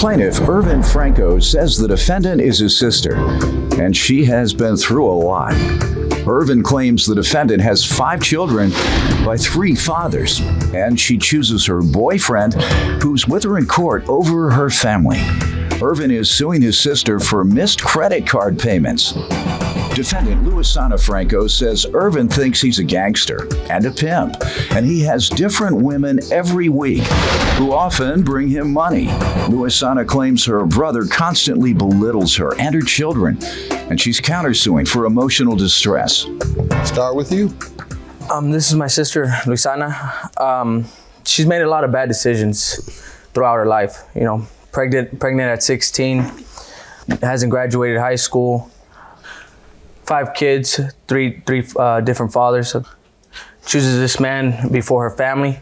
Plaintiff Irvin Franco says the defendant is his sister, and she has been through a lot. Irvin claims the defendant has 5 children by 3 fathers, and she chooses her boyfriend, who's with her in court over her family. Irvin is suing his sister for missed credit card payments. Defendant Luisana Franco says Irvin thinks he's a gangster and a pimp, and he has different women every week who often bring him money. Luisana claims her brother constantly belittles her and her children, and she's countersuing for emotional distress. Start with you. This is my sister, Luisana. She's made a lot of bad decisions throughout her life. You know, pregnant at 16, hasn't graduated high school, 5 kids, three different fathers. Chooses this man before her family.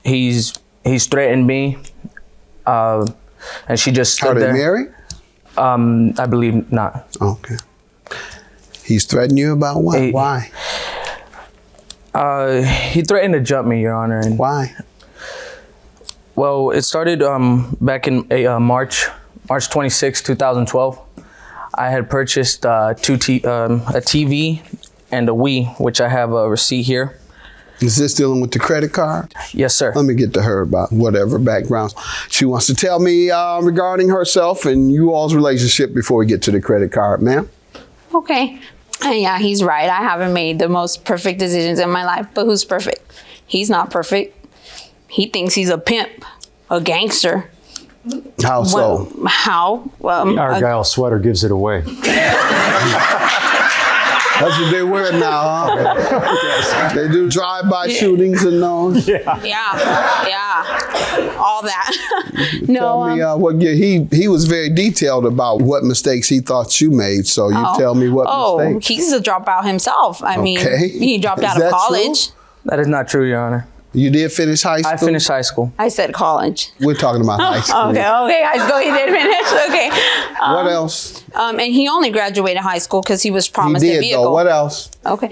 He's threatened me, and she just stood there. Are they married? I believe not. Okay. He's threatened you about what? Why? He threatened to jump me, Your Honor. And why? Well, it started back in March 26, 2012. I had purchased a TV and a Wii, which I have a receipt here. Is this dealing with the credit card? Yes, sir. Let me get to her about whatever background she wants to tell me regarding herself and you all's relationship before we get to the credit card, ma'am. Okay. Yeah, he's right. I haven't made the most perfect decisions in my life, but who's perfect? He's not perfect. He thinks he's a pimp, a gangster. How so? How? Well, the Argyle sweater gives it away. That's what they wear now, huh? They do drive-by shootings and those. Yeah, all that. No. Tell me, he was very detailed about what mistakes he thought you made. So you tell me what mistakes. He's a dropout himself. I mean, he dropped out of college. True? That is not true, Your Honor. You did finish high school? I finished high school. I said college. We're talking about high school. Okay, high school. He did finish. Okay. What else? And he only graduated high school because he was promised a vehicle. Though. What else? Okay.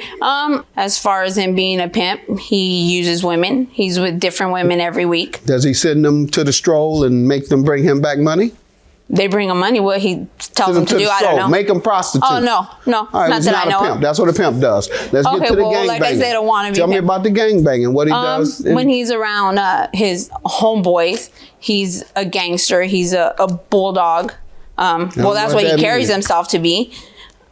As far as him being a pimp, he uses women. He's with different women every week. Does he send them to the stroll and make them bring him back money? They bring him money. What he tells them to do, I don't know. Make them prostitutes. Oh, no, all right, not that I know of. That's what a pimp does. Let's get to the gang like banging. I said, I want to be Tell me about the gang banging, what he does. When he's around his homeboys, he's a gangster. He's a bulldog. Well, that's what he carries himself to be.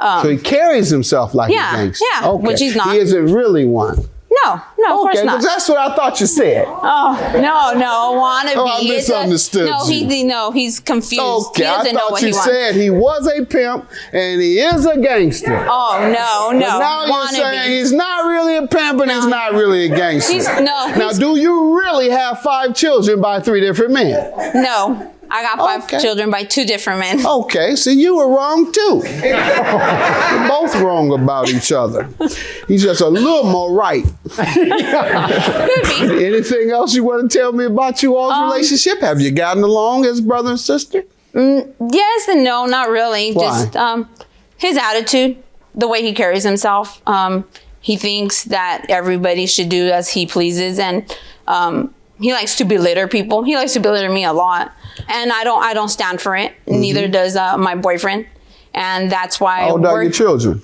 So he carries himself like a gangster. Yeah, okay. Which he's not. He isn't really one. No, of course not. Okay, that's what I thought you said. Oh, no, wannabe. Oh, I misunderstood he's confused. Okay, he doesn't know what he wants. I thought you said he was a pimp and he is a gangster. Oh, no. But now you're saying he's not really a pimp and he's not really a gangster. Now, do you really have 5 children by 3 different men? No. I got 5 children by 2 different men. Okay, so you were wrong too. You're both wrong about each other. He's just a little more right. Could be. Anything else you want to tell me about you all's relationship? Have you gotten along as brother and sister? Yes and no, not really. Why? Just his attitude, the way he carries himself. He thinks that everybody should do as he pleases, and he likes to belittle people. He likes to belittle me a lot. And I don't stand for it. Neither does my boyfriend. And that's why How old are your children?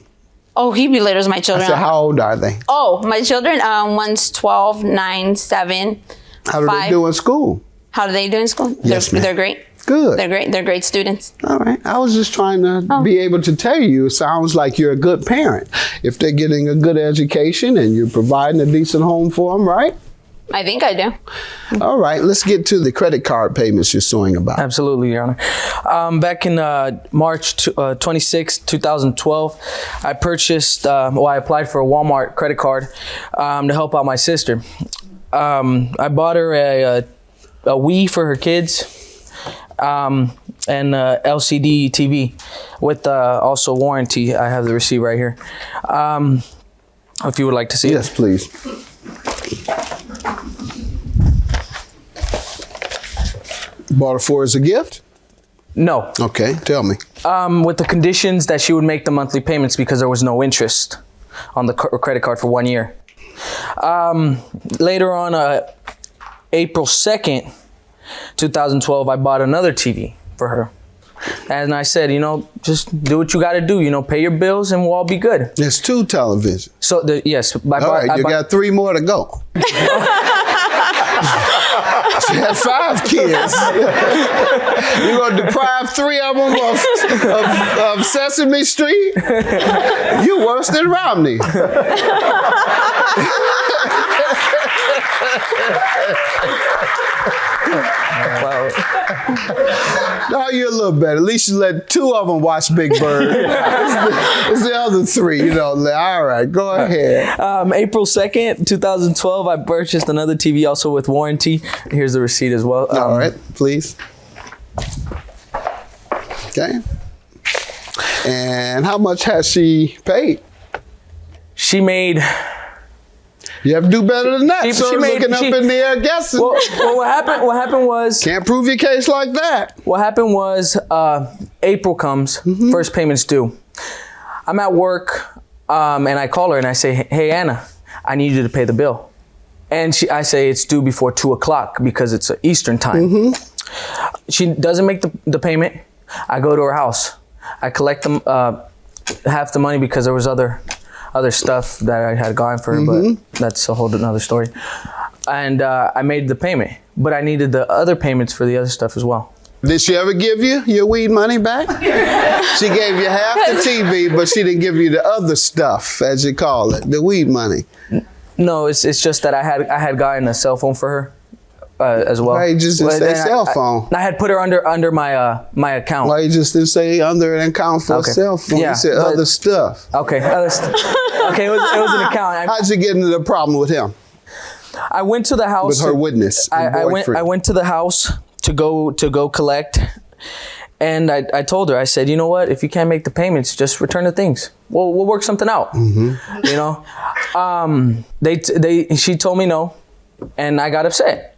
Oh, he belittles my children. I said, how old are they? Oh, my children, one's 12, 9, 7, How do 5. they do in school? How do they do in school? Yes, they're great. Good. They're great. They're great students. All right. I was just trying to be able to tell you, it sounds like you're a good parent. If they're getting a good education and you're providing a decent home for them, right? I think I do. All right, let's get to the credit card payments you're suing about. Absolutely, Your Honor. Back in March 26, 2012, I purchased, I applied for a Walmart credit card to help out my sister. I bought her a Wii for her kids and LCD TV with also warranty. I have the receipt right here. If you would like to see it. Yes, please. Bought it for as a gift? No. Okay, tell me. With the conditions that she would make the monthly payments because there was no interest on the credit card for 1 year. Later on, April 2nd, 2012, I bought another TV for her. And I said, just do what you got to do. Pay your bills and we'll all be good. There's 2 televisions. So, yes. All right, you got 3 more to go. She had 5 kids. You're going to deprive 3 of them of Sesame Street? You worse than Romney. No, you're a little better. At least you let 2 of them watch Big Bird. It's the other 3, All right, go ahead. April 2nd, 2012, I purchased another TV also with warranty. Here's the receipt as well. All right, please. Okay. And how much has she paid? She made... You have to do better than that. So looking up in the air guessing. Well, what happened was... Can't prove your case like that. What happened was April comes, first payment's due. I'm at work and I call her and I say, hey, Anna, I need you to pay the bill. And I say it's due before 2 o'clock because it's Eastern time. She doesn't make the payment. I go to her house. I collect them half the money because there was other stuff that I had gone for her, but that's a whole another story. And I made the payment, but I needed the other payments for the other stuff as well. Did she ever give you your weed money back? She gave you half the TV, but she didn't give you the other stuff, as you call it, the weed money. No, it's just that I had gotten a cell phone for her as well. Why you just didn't say cell phone? I had put her under my account. Why you just didn't say under an account for a cell phone? Yeah, you said other stuff. Okay, other stuff. Okay, it was an account. How'd you get into the problem with him? I went to the house with her witness. I went to the house to go collect, and I told her, I said, you know what? If you can't make the payments, just return the things. We'll work something out. She told me no, and I got upset.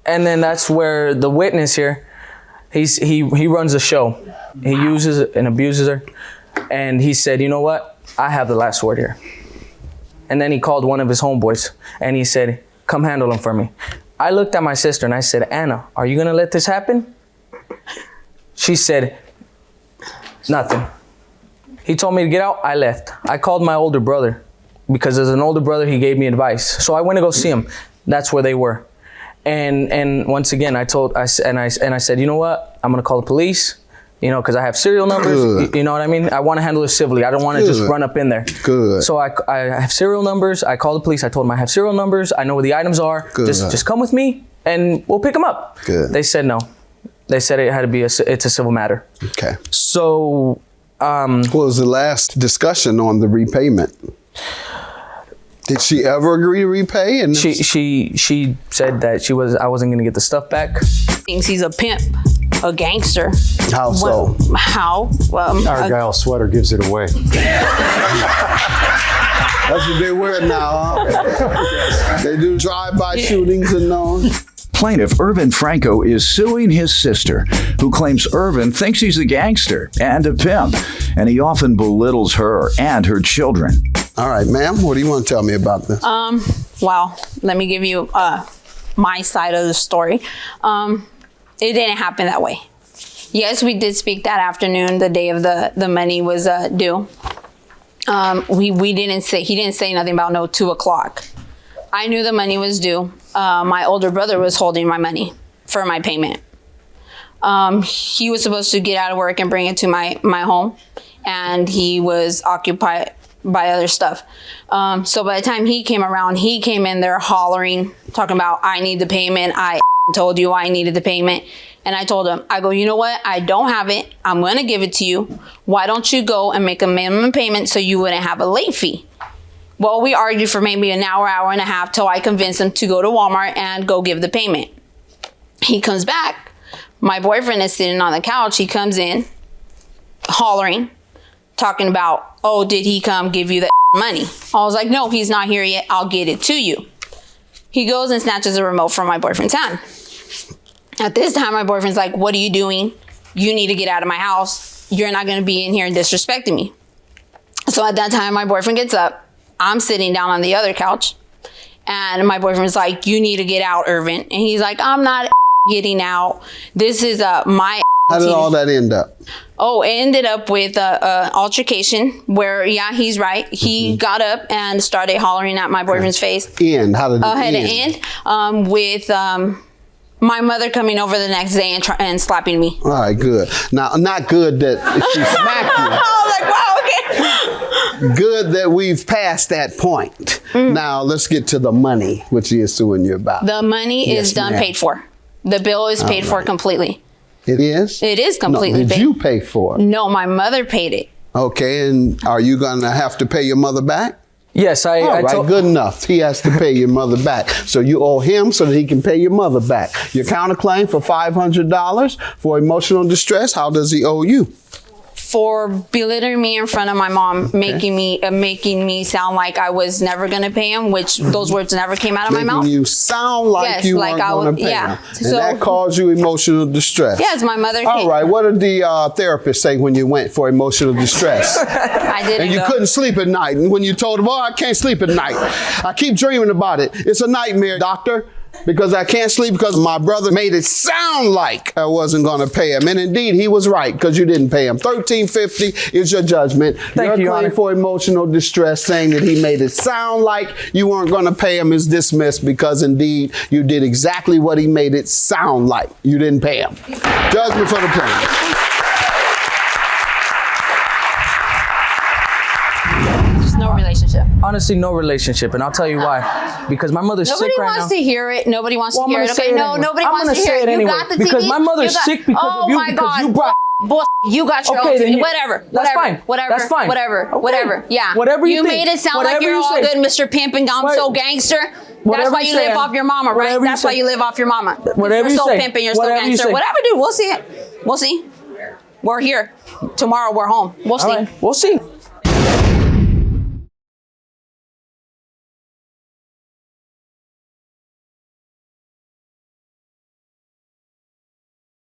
And then that's where the witness here, he runs the show. He uses and abuses her, and he said, you know what? I have the last word here. And then he called one of his homeboys, and he said, come handle him for me. I looked at my sister and I said, Anna, are you gonna let this happen? She said, nothing. He told me to get out, I left. I called my older brother because as an older brother, he gave me advice. So I went to go see him. That's where they were. And once again, I said, you know what? I'm gonna call the police, because I have serial numbers. Good. You know what I mean? I want to handle it civilly. I don't want to just run up in there. Good. So I have serial numbers. I called the police. I told them I have serial numbers. I know where the items are. Good. Just come with me and we'll pick them up. Good. They said no. They said it had to be it's a civil matter. Okay. So what was the last discussion on the repayment? Did she ever agree to repay? And she said that I wasn't gonna get the stuff back. Thinks he's a pimp, a gangster. How so? How? Well, Argyle sweater gives it away. That's what they wear now, huh? They do drive-by shootings and all. Plaintiff Irvin Franco is suing his sister, who claims Irvin thinks he's a gangster and a pimp, and he often belittles her and her children. All right, ma'am, what do you want to tell me about this? Well, let me give you my side of the story. It didn't happen that way. Yes, we did speak that afternoon, the day of the money was due. He didn't say nothing about no 2 o'clock. I knew the money was due. My older brother was holding my money for my payment. He was supposed to get out of work and bring it to my home, and he was occupied by other stuff. So by the time he came around, he came in there hollering, talking about, I need the payment. I told you I needed the payment. And I told him, I go, you know what? I don't have it. I'm going to give it to you. Why don't you go and make a minimum payment so you wouldn't have a late fee? Well, we argued for maybe an hour, hour and a half till I convinced him to go to Walmart and go give the payment. He comes back. My boyfriend is sitting on the couch. He comes in hollering, talking about, oh, did he come give you the money? I was like, no, he's not here yet. I'll get it to you. He goes and snatches a remote from my boyfriend's hand. At this time, my boyfriend's like, what are you doing? You need to get out of my house. You're not going to be in here and disrespecting me. So at that time, my boyfriend gets up. I'm sitting down on the other couch. And my boyfriend's like, you need to get out, Irvin. And he's like, I'm not getting out. This is my. How did all that end up? Oh, it ended up with a altercation where, yeah, he's right. He got up and started hollering at my boyfriend's face. How did it Had end? it end with my mother coming over the next day and slapping me. All right, good. Now, not good that she smacked you. I was like, wow, okay. Good that we've passed that point. Now, let's get to the money, which he is suing you about. The money Yes, is done, ma'am. paid for. The bill is paid for completely. It is? It is completely no, did paid. you pay for it? No, my mother paid it. Okay, and are you going to have to pay your mother back? Yes, All right, good enough. He has to pay your mother back. So you owe him so that he can pay your mother back. Your counterclaim for $500 for emotional distress, how does he owe you? For belittling me in front of my mom, making me sound like I was never gonna pay him, which those words never came out of my mouth. Making you sound like Yes, you like weren't I going was- to pay yeah. him. And So- that caused you emotional distress. Yes, my mother. All right, what did the therapist say when you went for emotional distress? I didn't. And you go. couldn't sleep at night. And when you told him, oh, I can't sleep at night. I keep dreaming about it. It's a nightmare, doctor, because I can't sleep because my brother made it sound like I wasn't going to pay him. And indeed, he was right because you didn't pay him. $1,350 is your judgment. Thank you, Your claim Honor. for emotional distress saying that he made it sound like you weren't going to pay him is dismissed because indeed you did exactly what he made it sound like. You didn't pay him. Judgment for the plaintiff. There's no relationship. Honestly, no relationship, and I'll tell you why. Because my mother's Nobody sick right now. wants to hear it. Nobody wants Well, to I'm hear gonna it. say Okay, it no, anyway. nobody I'm wants gonna to hear say it. it You anyway, got the because TV. my mother's sick because oh of you, my because God. you brought. You got your Okay, own then TV. you- Whatever. That's whatever, fine. Whatever. That's fine. Whatever. Okay. Whatever. Yeah. Whatever you think. made it sound like Whatever you're you all say. good, Mr. Pimp, and I'm Wait. so gangster. That's Whatever why you you say. live off your mama, right? Whatever you That's why say. you live off your mama. Whatever you're you so say. pimp and you're so Whatever you gangster. say. Whatever, dude. We'll see it. We'll see. We're here. Tomorrow we're home. We'll see. All right, we'll see.